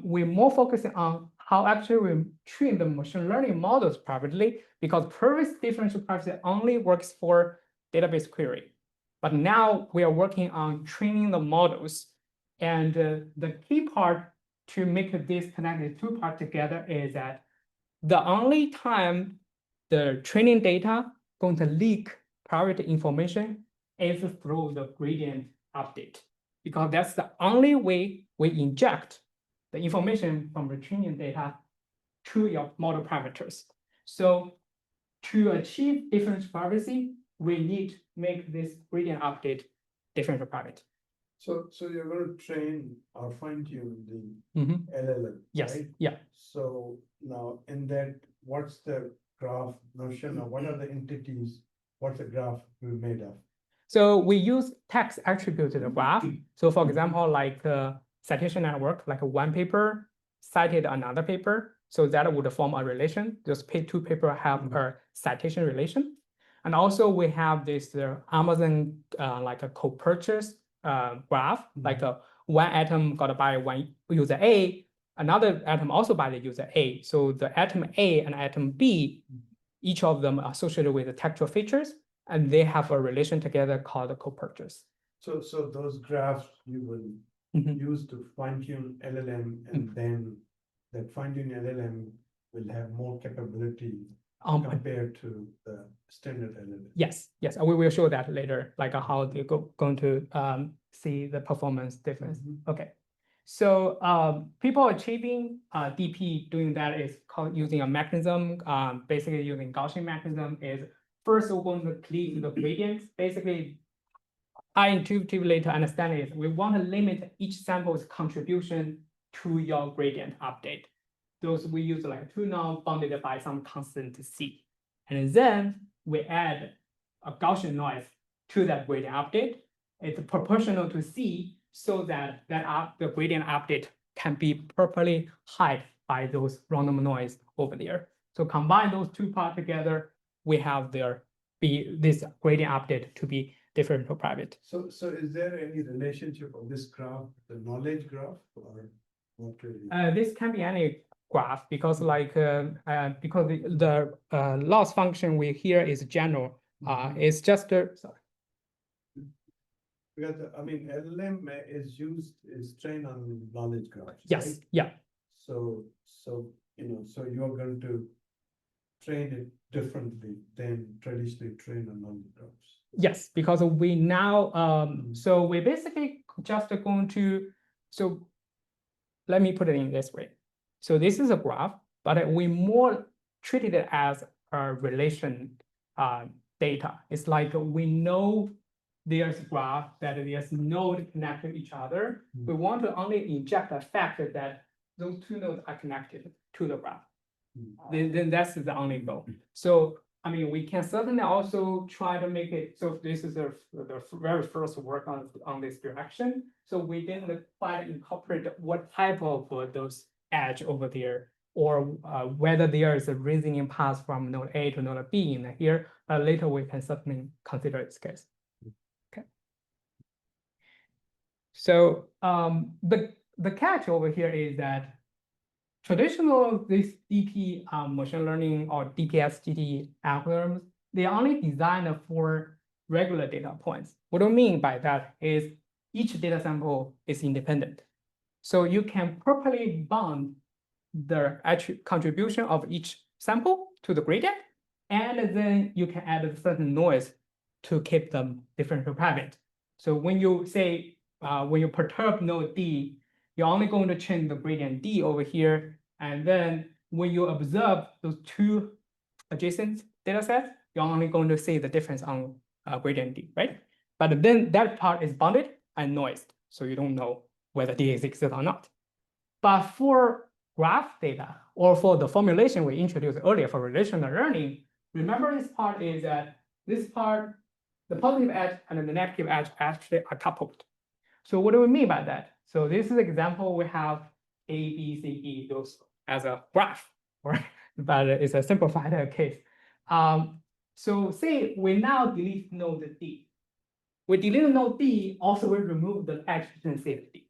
We're more focusing on how actually we train the machine learning models privately, because previous differential privacy only works for database query. But now we are working on training the models. And the key part to make this connected two parts together is that the only time the training data going to leak private information is through the gradient update, because that's the only way we inject the information from the training data to your model parameters. So to achieve differential privacy, we need to make this gradient update differential private. So you're gonna train or fine tune the Mhm. LLM, Yes, right? yeah. So now in that, what's the graph notion, or what are the entities? What's the graph we made of? So we use text attribute to the graph. So for example, like citation network, like one paper cited another paper. So that would form a relation. Those two papers have a citation relation. And also we have this Amazon like a co-purchase graph, like one atom got by one user A, another atom also by the user A. So the atom A and atom B, each of them are associated with the textual features, and they have a relation together called a co-purchase. So those graphs you will use to fine tune LLM, and then that fine tune LLM will have more capability compared to the standard LLM. Yes, yes, and we will show that later, like how they're going to see the performance difference. Okay, so people achieving DP doing that is called using a mechanism. Basically using Gaussian mechanism is first we're going to cleave the gradients. Basically, I intuitively to understand is we want to limit each sample's contribution to your gradient update. Those we use like 2 norm bounded by some constant C. And then we add a Gaussian noise to that gradient update. It's proportional to C, so that the gradient update can be properly hid by those random noise over there. So combine those two parts together, we have this gradient update to be differential private. So is there any relationship of this graph, the knowledge graph, or not really? This can be any graph, because like because the loss function we here is general. It's just sorry. Because I mean, LLM is trained on knowledge graphs. Yes, right? yeah. So so you're going to train it differently than traditionally trained on knowledge graphs. Yes, because we now so we basically just going to, so let me put it in this way. So this is a graph, but we more treated it as a relation data. It's like we know there's a graph that there's nodes connect to each other. We want to only inject the fact that those two nodes are connected to the graph. Then that's the only goal. So I mean, we can certainly also try to make it, so this is the very first work on this direction. So we didn't quite incorporate what type of those edge over there, or whether there is a reasoning path from node A to node B in here. Later we can certainly consider this case. Okay. So the catch over here is that traditional this DP machine learning or DPSGT algorithms, they are only designed for regular data points. What I mean by that is each data sample is independent. So you can properly bound the actual contribution of each sample to the gradient, and then you can add a certain noise to keep them differential private. So when you say, when you perturb node D, you're only going to change the gradient D over here. And then when you observe those two adjacent data sets, you're only going to see the difference on gradient D, right? But then that part is bounded and noised, so you don't know whether D exists or not. But for graph data, or for the formulation we introduced earlier for relational learning, remember this part is that this part, the positive edge and the negative edge actually are coupled. So what do we mean by that? So this is an example. We have A, B, C, E, those as a graph, right? But it's a simplified case. So say we now delete node D. We delete node D, also we remove the edge between C and D.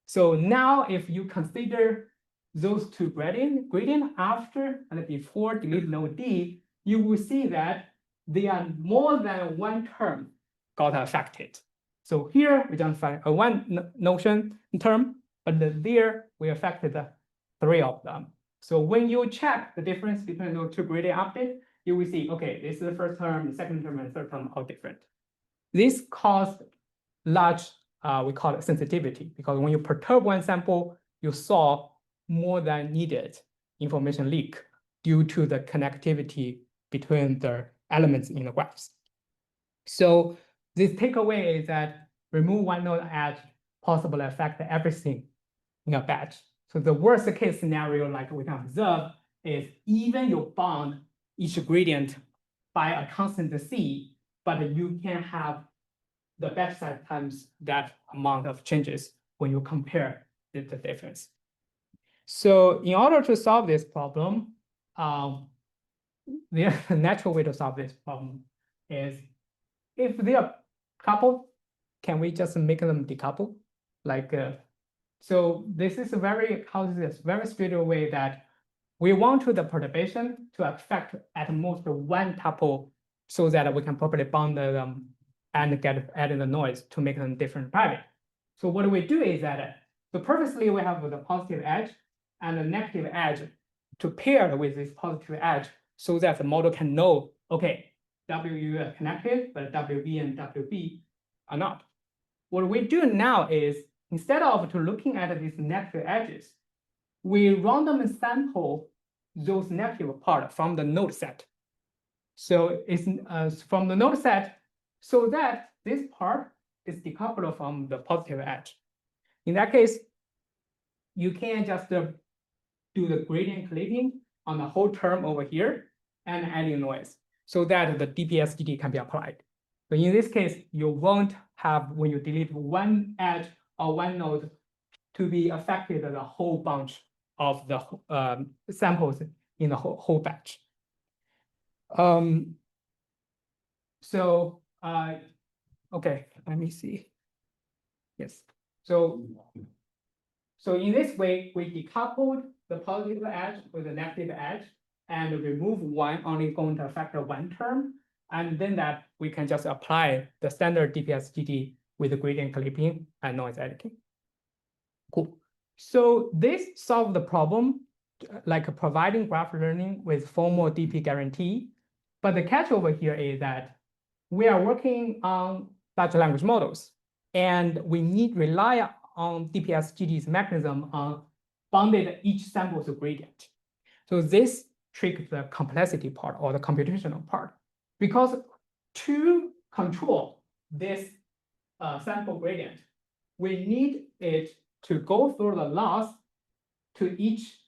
So now if you consider those two gradient after and before delete node D, you will see that they are more than one term got affected. So here we don't find a one notion term, but there we affected three of them. So when you check the difference between those two gradient updates, you will see, okay, this is the first term, the second term, and third term are different. This caused large, we call it sensitivity, because when you perturb one sample, you saw more than needed information leak due to the connectivity between the elements in the graphs. So this takeaway is that remove one node edge possibly affect everything in a batch. So the worst case scenario, like we can observe, is even you bound each gradient by a constant C, but you can have the batch size times that amount of changes when you compare the difference. So in order to solve this problem, the natural way to solve this problem is if they are coupled, can we just make them decouple? Like, so this is a very, very straight way that we want the perturbation to affect at most one tuple so that we can properly bound them and get added the noise to make them different private. So what we do is that, so purposely we have the positive edge and the negative edge to pair with this positive edge so that the model can know, okay, WU are connected, but WB and WB are not. What we do now is, instead of looking at these negative edges, we random sample those negative part from the node set. So it's from the node set, so that this part is decoupled from the positive edge. In that case, you can just do the gradient clipping on the whole term over here and adding noise so that the DPSGD can be applied. So in this case, you won't have, when you delete one edge or one node, to be affected the whole bunch of the samples in the whole batch. So, okay, let me see. Yes, so in this way, we decoupled the positive edge with the negative edge and remove one only going to affect one term. And then that we can just apply the standard DPSGD with the gradient clipping and noise editing. Cool. So this solved the problem, like providing graph learning with formal DP guarantee. But the catch over here is that we are working on large language models, and we need rely on DPSGD's mechanism on bounded each sample to gradient. So this tricks the complexity part or the computational part, because to control this sample gradient, we need it to go through the loss to each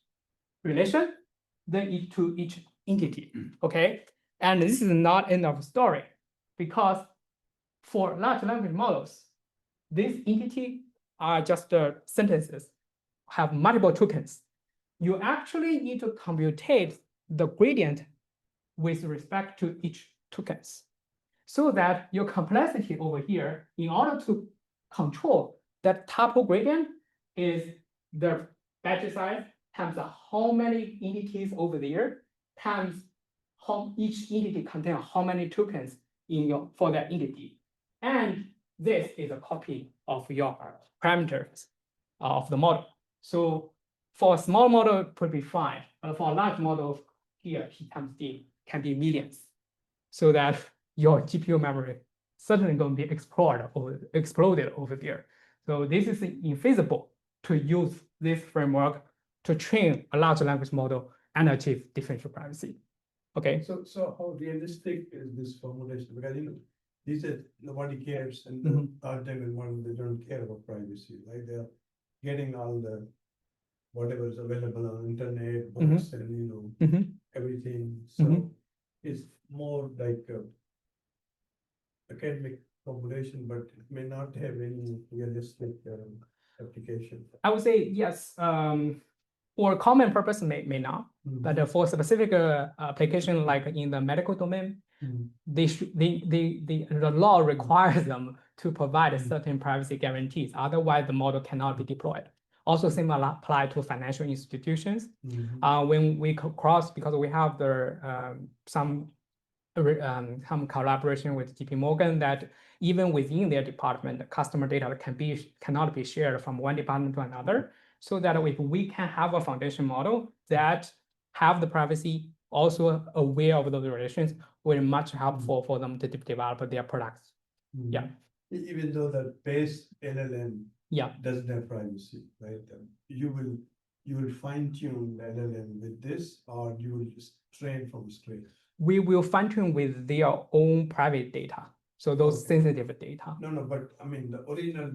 relation, then to each entity, okay? And this is not end of story, because for large language models, these entities are just sentences, have multiple tokens. You actually need to computate the gradient with respect to each tokens, so that your complexity over here, in order to control that tuple gradient, is the batch size times how many entities over there times how each entity contains how many tokens in your for that entity. And this is a copy of your parameters of the model. So for a small model, it could be fine, but for a large model, here P times D can be millions, so that your GPU memory certainly going to be exploded over there. So this is infeasible to use this framework to train a large language model and achieve differential privacy. Okay. So how realistic is this formulation? Because you said nobody cares, and Mhm. large language model, they don't care about privacy, like they're getting all the whatever is available on internet, books, and everything. So it's more like a academic formulation, but it may not have any realistic application. I would say yes. for common purpose may not, but for specific application like in the medical domain, the law requires them to provide certain privacy guarantees. Otherwise, the model cannot be deployed. Also, same apply to financial institutions. When we cross, because we have some collaboration with JP Morgan, that even within their department, the customer data cannot be shared from one department to another. So that if we can have a foundation model that have the privacy, also aware of those relations, will much helpful for them to develop their products. Yeah. Even though the base LLM Yeah. doesn't have privacy, right? You will fine tune the LLM with this, or you will just train from scratch. We will fine tune with their own private data. So those sensitive data. No, but I mean the original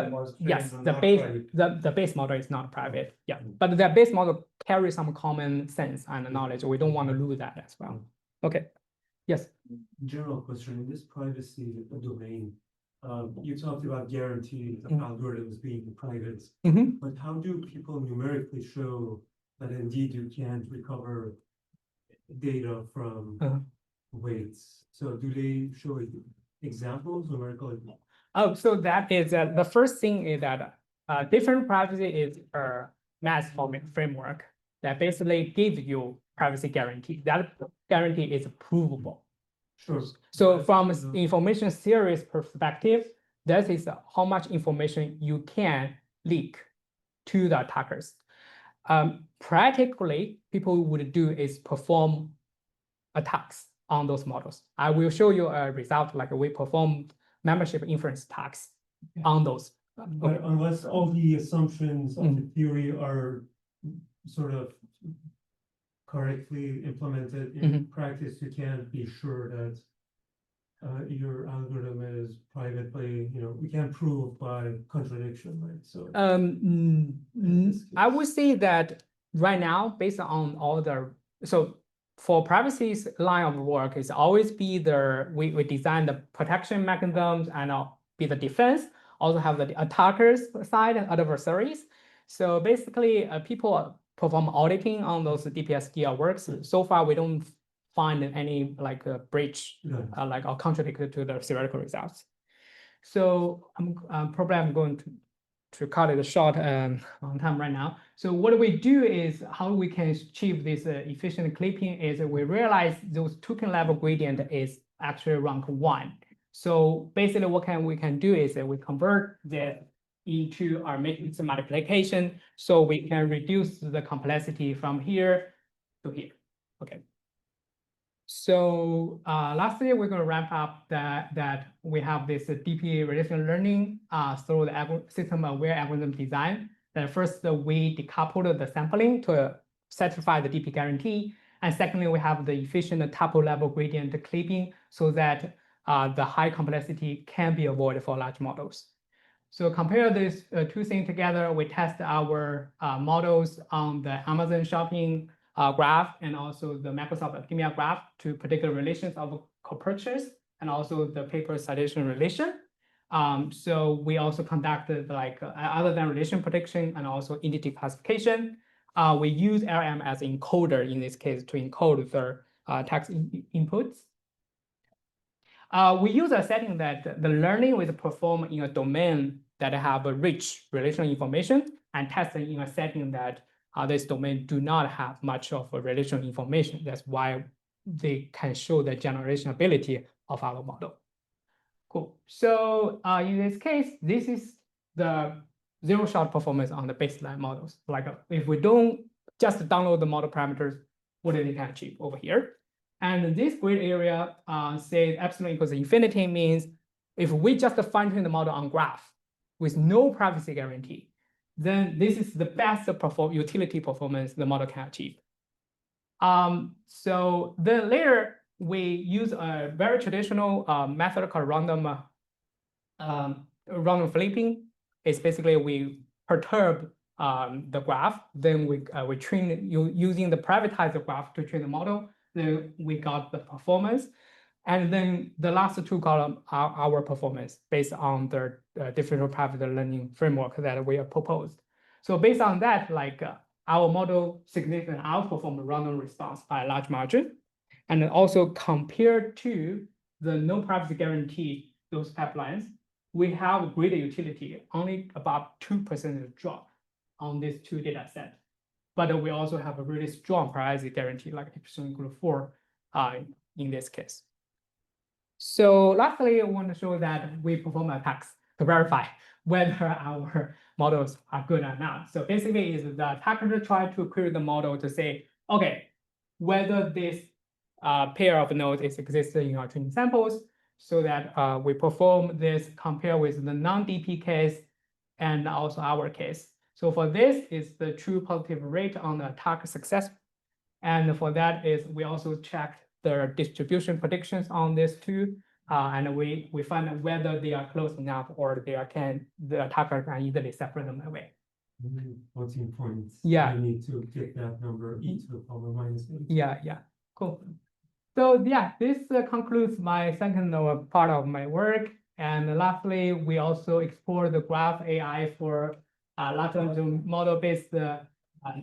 was yes, trained on the not base private. the base model is not private. Yeah, but the base model carries some common sense and knowledge. We don't want to lose that as well. Okay. Yes. General question, in this privacy domain, you talked about guarantees of algorithms being private, but how do people numerically show that indeed you can't recover data from weights? So do they show examples, numerical examples? Oh, so that is the first thing is that different privacy is a math framework that basically gives you privacy guarantee. That guarantee is provable. Sure. So from information series perspective, that is how much information you can leak to the attackers. Practically, people would do is perform attacks on those models. I will show you a result, like we performed membership inference attacks on those. But unless all the assumptions of the theory are sort of correctly implemented in practice, you can't be sure that your algorithm is privately, we can't prove by contradiction, right? So I would say that right now, based on all so for privacy's line of work, is always be we design the protection mechanisms and be the defense, also have the attackers side and adversaries. So basically, people perform auditing on those DPSDR works. So far, we don't find any like a breach, like or contradicted to the theoretical results. So I'm going to cut it short on time right now. So what we do is how we can achieve this efficient clipping is we realize those token level gradient is actually rank 1. So basically what we can do is that we convert that into our matrix multiplication so we can reduce the complexity from here to here. Okay. So lastly, we're going to wrap up that we have this DP relational learning through the system-aware algorithm design. That first, we decoupled the sampling to satisfy the DP guarantee. And secondly, we have the efficient tuple level gradient clipping so that the high complexity can be avoided for large models. So compare these two things together. We test our models on the Amazon shopping graph and also the Microsoft Academia graph to predict the relations of co-purchase and also the paper citation relation. So we also conducted like other than relation prediction and also entity classification. We use LM as encoder in this case to encode the text inputs. We use a setting that the learning will perform in a domain that have a rich relational information and testing in a setting that this domain do not have much of a relational information. That's why they can show the generation ability of our model. Cool. So in this case, this is the zero-shot performance on the baseline models. Like if we don't just download the model parameters, what do they can achieve over here? And this grid area says epsilon equals infinity means if we just fine-tune the model on graph with no privacy guarantee, then this is the best utility performance the model can achieve. So then later, we use a very traditional method called random flipping. It's basically we perturb the graph, then we train using the privatized graph to train the model. Then we got the performance. And then the last two columns are our performance based on the differential private learning framework that we have proposed. So based on that, like our model significantly outperformed the random response by a large margin. And then also compared to the no privacy guarantee, those pipelines, we have greater utility, only about 2% drop on these two data sets. But we also have a really strong privacy guarantee, like epsilon equal to 4 in this case. So lastly, I want to show that we perform attacks to verify whether our models are good or not. So basically, is the attacker try to query the model to say, okay, whether this pair of nodes is existing in our training samples, so that we perform this compare with the non-DP case and also our case. So for this is the true positive rate on the attack success. And for that is we also checked the distribution predictions on this too. And we find whether they are close enough or the attacker can easily separate them away. Floating points. Yeah. You need to get that number e to the power -8. Yeah, cool. So yeah, this concludes my second part of my work. And lastly, we also explore the graph AI for large language model-based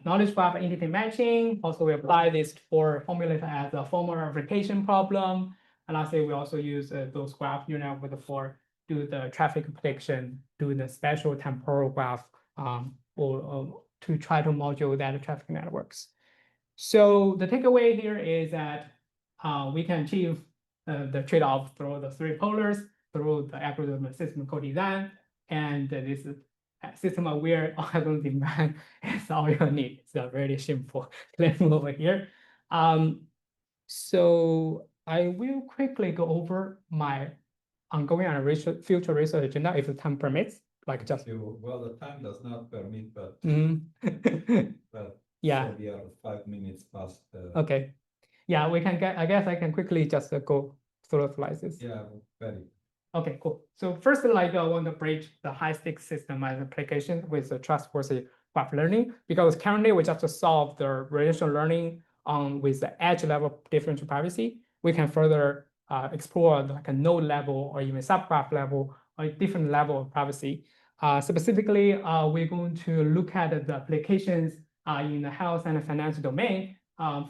knowledge graph entity matching. Also, we apply this for formulate as a formal verification problem. And lastly, we also use those graph neural network for do the traffic prediction, do the special temporal graph, or to try to module that traffic networks. So the takeaway here is that we can achieve the trade-off through the three polars, through the algorithm system co-design, and this system-aware algorithm design is all you need. It's a very simple claim over here. So I will quickly go over my ongoing and future research agenda if the time permits. Like just well, the time does not permit, but but yeah, so we are 5 minutes past. Okay, yeah, we can get. I guess I can quickly just go through the slides. Yeah, very. Okay, cool. So first, like I want to bridge the high-stakes system and application with the trustworthy graph learning, because currently we just solve the relational learning with the edge level differential privacy. We can further explore like a node level or even subgraph level or different level of privacy. Specifically, we're going to look at the applications in the health and financial domain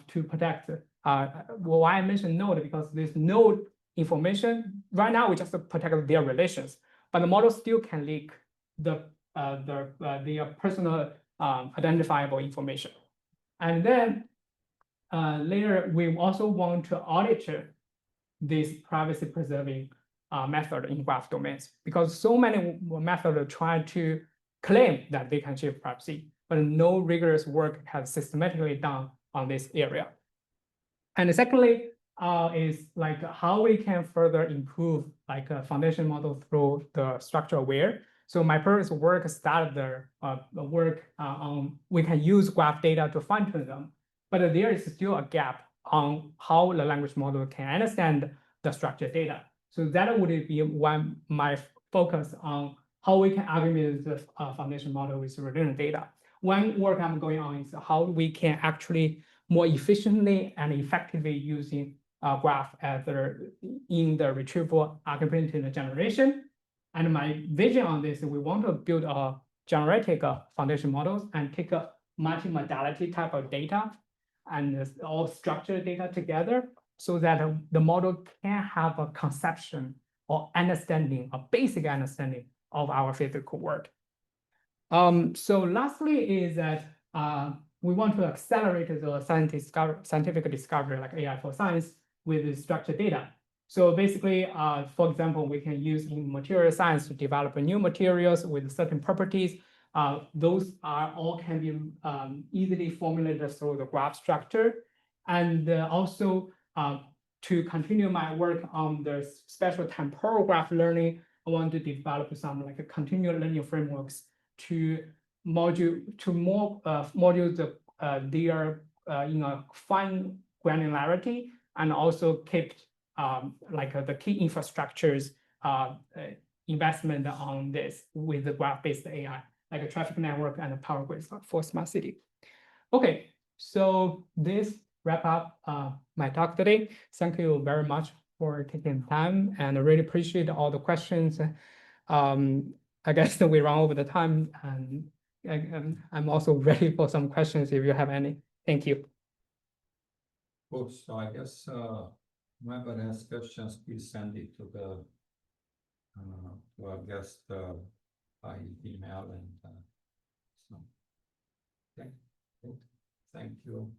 to protect. Why I mentioned node, because this node information right now we just protect their relations, but the model still can leak their personal identifiable information. And then later we also want to audit this privacy preserving method in graph domains, because so many methods try to claim that they can achieve privacy, but no rigorous work has systematically done on this area. And secondly, is like how we can further improve like a foundation model through the structure aware. So my previous work started the work on we can use graph data to fine tune them, but there is still a gap on how the language model can understand the structured data. So that would be one my focus on how we can augment the foundation model with relational data. One work I'm going on is how we can actually more efficiently and effectively using graph as in the retrieval augmented generation. And my vision on this, we want to build a generative foundation models and take a multi-modality type of data and all structured data together so that the model can have a conception or understanding, a basic understanding of our physical world. So lastly is that we want to accelerate the scientific discovery like AI for science with structured data. So basically, for example, we can use in material science to develop new materials with certain properties. Those are all can be easily formulated through the graph structure. And also to continue my work on the special temporal graph learning, I want to develop some like a continual learning frameworks to module their in a fine granularity and also keep like the key infrastructures investment on this with the graph-based AI, like a traffic network and a power grid for smart city. Okay, so this wrap up my talk today. Thank you very much for taking time, and I really appreciate all the questions. I guess that we run over the time, and I'm also ready for some questions if you have any. Thank you. Cool. So I guess whoever has questions, please send it to the to our guest by email and so. Okay. Good. Thank you.